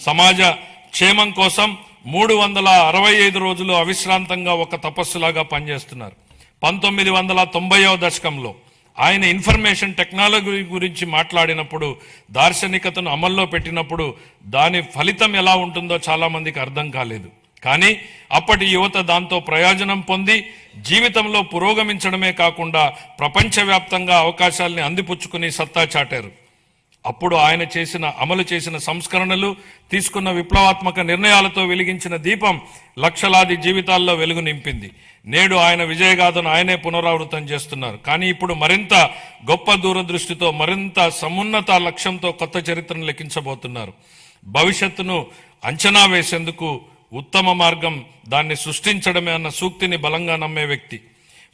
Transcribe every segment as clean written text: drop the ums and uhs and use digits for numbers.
సమాజ క్షేమం కోసం 365 రోజులు అవిశ్రాంతంగా ఒక తపస్సులాగా పనిచేస్తున్నారు. 1990వ దశకంలో ఆయన ఇన్ఫర్మేషన్ టెక్నాలజీ గురించి మాట్లాడినప్పుడు, దార్శనికతను అమల్లో పెట్టినప్పుడు దాని ఫలితం ఎలా ఉంటుందో చాలా మందికి అర్థం కాలేదు. కానీ అప్పటి యువత దాంతో ప్రయోజనం పొంది జీవితంలో పురోగమించడమే కాకుండా ప్రపంచవ్యాప్తంగా అవకాశాలని అందిపుచ్చుకుని సత్తా చాటారు. అప్పుడు ఆయన అమలు చేసిన సంస్కరణలు, తీసుకున్న విప్లవాత్మక నిర్ణయాలతో వెలిగించిన దీపం లక్షలాది జీవితాల్లో వెలుగు నింపింది. నేడు ఆయన విజయగాథను ఆయనే పునరావృతం చేస్తున్నారు. కానీ ఇప్పుడు మరింత గొప్ప దూరదృష్టితో, మరింత సమున్నత లక్ష్యంతో కొత్త చరిత్రను లెక్కించబోతున్నారు. భవిష్యత్తును అంచనా వేసేందుకు ఉత్తమ మార్గం దాన్ని సృష్టించడమే అన్న సూక్తిని బలంగా నమ్మే వ్యక్తి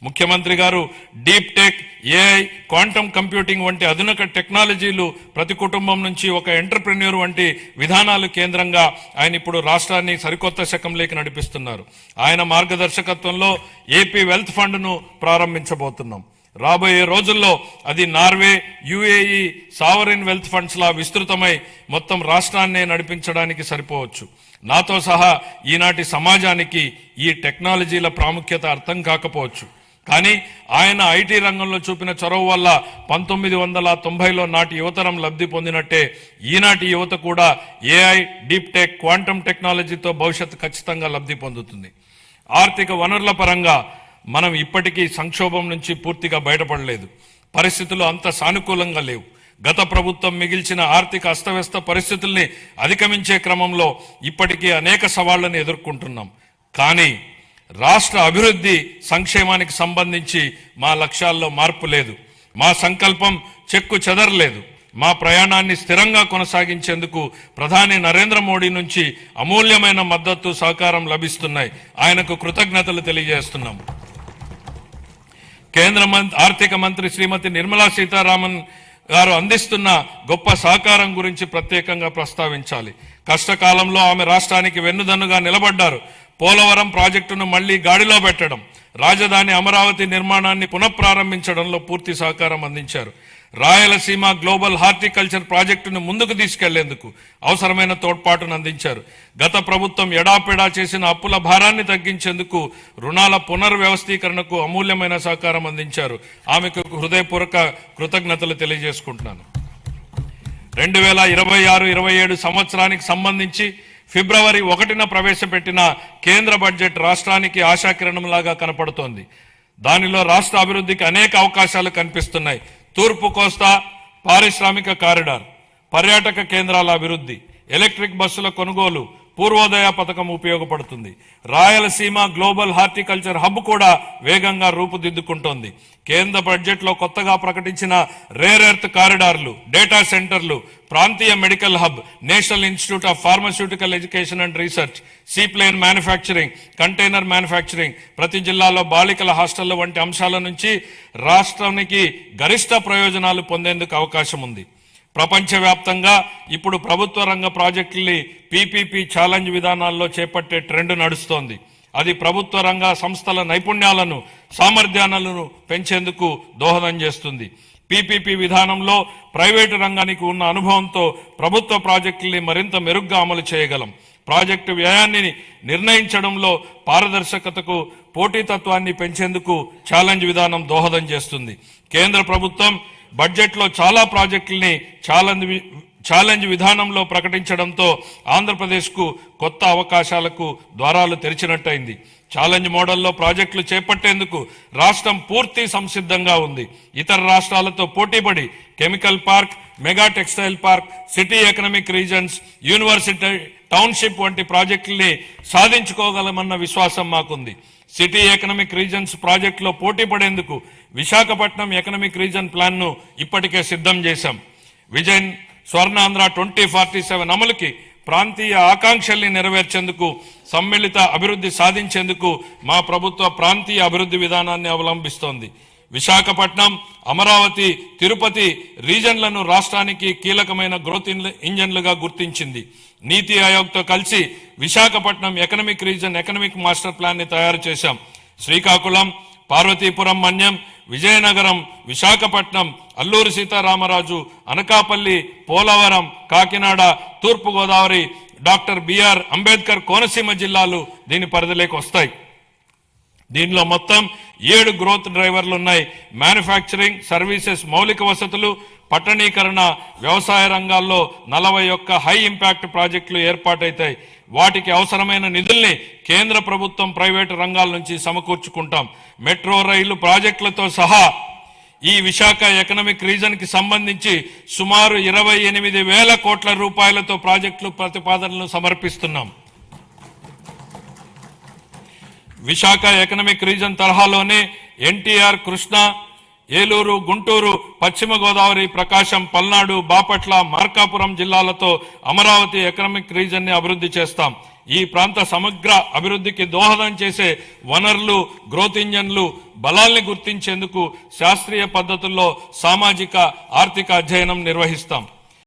ముఖ్యమంత్రి గారు. Deep tech, AI, quantum computing వంటి ఆధునిక టెక్నాలజీలు ప్రతి కుటుంబం నుంచి ఒక ఎంటర్ప్రెన్యూర్ వంటి విధానాలు కేంద్రంగా ఆయన ఇప్పుడు రాష్ట్రాన్ని సరికొత్త శకంలోకి నడిపిస్తున్నారు. ఆయన మార్గదర్శకత్వంలో ఏపీ వెల్త్ ఫండ్ను ప్రారంభించబోతున్నాం. రాబోయే రోజుల్లో అది Norway, UAE sovereign wealth funds లా విస్తృతమై మొత్తం రాష్ట్రాన్నే నడిపించడానికి సరిపోవచ్చు. నాతో సహా ఈనాటి సమాజానికి ఈ టెక్నాలజీల ప్రాముఖ్యత అర్థం కాకపోవచ్చు. కానీ ఆయన ఐటీ రంగంలో చూపిన చొరవ వల్ల 1990లో నాటి యువతరం లబ్ధి పొందినట్టే ఈనాటి యువత కూడా ఏఐ, డీప్ టెక్, క్వాంటమ్ టెక్నాలజీతో భవిష్యత్తు ఖచ్చితంగా లబ్ధి పొందుతుంది. ఆర్థిక వనరుల పరంగా మనం ఇప్పటికీ సంక్షోభం నుంచి పూర్తిగా బయటపడలేదు. పరిస్థితులు అంత సానుకూలంగా లేవు. గత ప్రభుత్వం మిగిల్చిన ఆర్థిక అస్తవ్యస్త పరిస్థితుల్ని అధిగమించే క్రమంలో ఇప్పటికీ అనేక సవాళ్లను ఎదుర్కొంటున్నాం. కానీ రాష్ట్ర అభివృద్ధి, సంక్షేమానికి సంబంధించి మా లక్ష్యాల్లో మార్పు లేదు. మా సంకల్పం చెక్కు చెదరలేదు. మా ప్రయాణాన్ని స్థిరంగా కొనసాగించేందుకు ప్రధాని నరేంద్ర మోడీ నుంచి అమూల్యమైన మద్దతు, సహకారం లభిస్తున్నాయి. ఆయనకు కృతజ్ఞతలు తెలియజేస్తున్నాం. కేంద్ర ఆర్థిక మంత్రి శ్రీమతి నిర్మలా సీతారామన్ గారు అందిస్తున్న గొప్ప సహకారం గురించి ప్రత్యేకంగా ప్రస్తావించాలి. కష్టకాలంలో ఆమె రాష్ట్రానికి వెన్నుదన్నుగా నిలబడ్డారు. పోలవరం ప్రాజెక్టును మళ్లీ గాడిలో పెట్టడం, రాజధాని అమరావతి నిర్మాణాన్ని పునఃప్రారంభించడంలో పూర్తి సహకారం అందించారు. రాయలసీమ గ్లోబల్ హార్టికల్చర్ ప్రాజెక్టును ముందుకు తీసుకెళ్లేందుకు అవసరమైన తోడ్పాటును అందించారు. గత ప్రభుత్వం ఎడాపెడా చేసిన అప్పుల భారాన్ని తగ్గించేందుకు, రుణాల పునర్వ్యవస్థీకరణకు అమూల్యమైన సహకారం అందించారు. ఆమెకు హృదయపూర్వక కృతజ్ఞతలు తెలియజేసుకుంటున్నాను. 2026-27 సంవత్సరానికి సంబంధించి ఫిబ్రవరి 1న ప్రవేశపెట్టిన కేంద్ర బడ్జెట్ రాష్ట్రానికి ఆశాకిరణంలాగా కనపడుతోంది. దానిలో రాష్ట్ర అభివృద్ధికి అనేక అవకాశాలు కనిపిస్తున్నాయి. తూర్పు కోస్తా పారిశ్రామిక కారిడార్, పర్యాటక కేంద్రాల అభివృద్ధి, ఎలక్ట్రిక్ బస్సుల కొనుగోలు, పూర్వోదయ పథకం ఉపయోగపడుతుంది. రాయలసీమ గ్లోబల్ హార్టికల్చర్ హబ్ కూడా వేగంగా రూపుదిద్దుకుంటోంది. కేంద్ర బడ్జెట్లో కొత్తగా ప్రకటించిన రేర్ ఎర్త్ కారిడార్లు, డేటా సెంటర్లు, ప్రాంతీయ medical hub, national institute of pharmaceutical education and research, seaplane manufacturing, container manufacturing, ప్రతి జిల్లాలో బాలికల హాస్టళ్ల వంటి అంశాల నుంచి రాష్ట్రానికి గరిష్ట ప్రయోజనాలు పొందేందుకు అవకాశం ఉంది. ప్రపంచవ్యాప్తంగా ఇప్పుడు ప్రభుత్వ రంగ ప్రాజెక్టుల్ని పీపీపీ ఛాలెంజ్ విధానాల్లో చేపట్టే ట్రెండ్ నడుస్తోంది. అది ప్రభుత్వ రంగ సంస్థల నైపుణ్యాలను, సామర్థ్యాలను పెంచేందుకు దోహదం చేస్తుంది. పీపీపీ విధానంలో ప్రైవేటు రంగానికి ఉన్న అనుభవంతో ప్రభుత్వ ప్రాజెక్టుల్ని మరింత మెరుగ్గా అమలు చేయగలం. ప్రాజెక్టు వ్యయాన్ని నిర్ణయించడంలో పారదర్శకతకు, పోటీతత్వాన్ని పెంచేందుకు ఛాలెంజ్ విధానం దోహదం చేస్తుంది. కేంద్ర ప్రభుత్వం బడ్జెట్లో చాలా ప్రాజెక్టుల్ని ఛాలెంజ్ విధానంలో ప్రకటించడంతో ఆంధ్రప్రదేశ్కు కొత్త అవకాశాలకు ద్వారాలు తెరిచినట్టయింది. ఛాలెంజ్ మోడల్లో ప్రాజెక్టులు చేపట్టేందుకు రాష్ట్రం పూర్తి సంసిద్ధంగా ఉంది. ఇతర రాష్ట్రాలతో పోటీపడి chemical park, mega textile park, city economic reasons, university township వంటి ప్రాజెక్టుల్ని సాధించుకోగలమన్న విశ్వాసం మాకుంది. సిటీ ఎకనామిక్ రీజన్స్ ప్రాజెక్టులో పోటీ పడేందుకు విశాఖపట్నం ఎకనామిక్ రీజన్ ప్లాన్ను ఇప్పటికే సిద్ధం చేశాం. విజన్ స్వర్ణాంధ్ర 2047 అమలుకి, ప్రాంతీయ ఆకాంక్షల్ని నెరవేర్చేందుకు, సమ్మిళిత అభివృద్ధి సాధించేందుకు మా ప్రభుత్వ ప్రాంతీయ అభివృద్ధి విధానాన్ని అవలంబిస్తోంది. విశాఖపట్నం, అమరావతి, తిరుపతి రీజన్లను రాష్ట్రానికి కీలకమైన గ్రోత్ ఇంజన్లుగా గుర్తించింది. నీతి ఆయోగ్తో కలిసి Visakhapatnam economic reason economic master plan ని తయారు చేశాం. శ్రీకాకుళం, పార్వతీపురం మన్యం, విజయనగరం, విశాఖపట్నం, అల్లూరు సీతారామరాజు, అనకాపల్లి, పోలవరం, కాకినాడ, తూర్పుగోదావరి, డాక్టర్ బిఆర్ అంబేద్కర్ కోనసీమ జిల్లాలు దీని పరిధిలోకి వస్తాయి. దీనిలో మొత్తం 7 గ్రోత్ డ్రైవర్లు ఉన్నాయి. మ్యానుఫ్యాక్చరింగ్, సర్వీసెస్, మౌలిక వసతులు, పట్టణీకరణ, వ్యవసాయ రంగాల్లో 41 హై ఇంపాక్ట్ ప్రాజెక్టులు ఏర్పాటైతాయి. వాటికి అవసరమైన నిధుల్ని కేంద్ర ప్రభుత్వం, ప్రైవేటు రంగాల నుంచి సమకూర్చుకుంటాం. మెట్రో రైలు ప్రాజెక్టులతో సహా ఈ విశాఖ ఎకనామిక్ రీజన్ కి సంబంధించి సుమారు 28,000 కోట్ల రూపాయలతో ప్రాజెక్టులు ప్రతిపాదనలు సమర్పిస్తున్నాం. విశాఖ ఎకనామిక్ రీజన్ తరహాలోనే ఎన్టీఆర్, కృష్ణా, ఏలూరు, గుంటూరు, పశ్చిమ గోదావరి, ప్రకాశం, పల్నాడు, బాపట్ల, మార్కాపురం జిల్లాలతో అమరావతి ఎకనామిక్ రీజన్ ని అభివృద్ధి చేస్తాం. ఈ ప్రాంత సమగ్ర అభివృద్ధికి దోహదం చేసే వనరులు, గ్రోత్ ఇంజన్లు, బలాల్ని గుర్తించేందుకు శాస్త్రీయ పద్ధతుల్లో సామాజిక ఆర్థిక అధ్యయనం నిర్వహిస్తాం.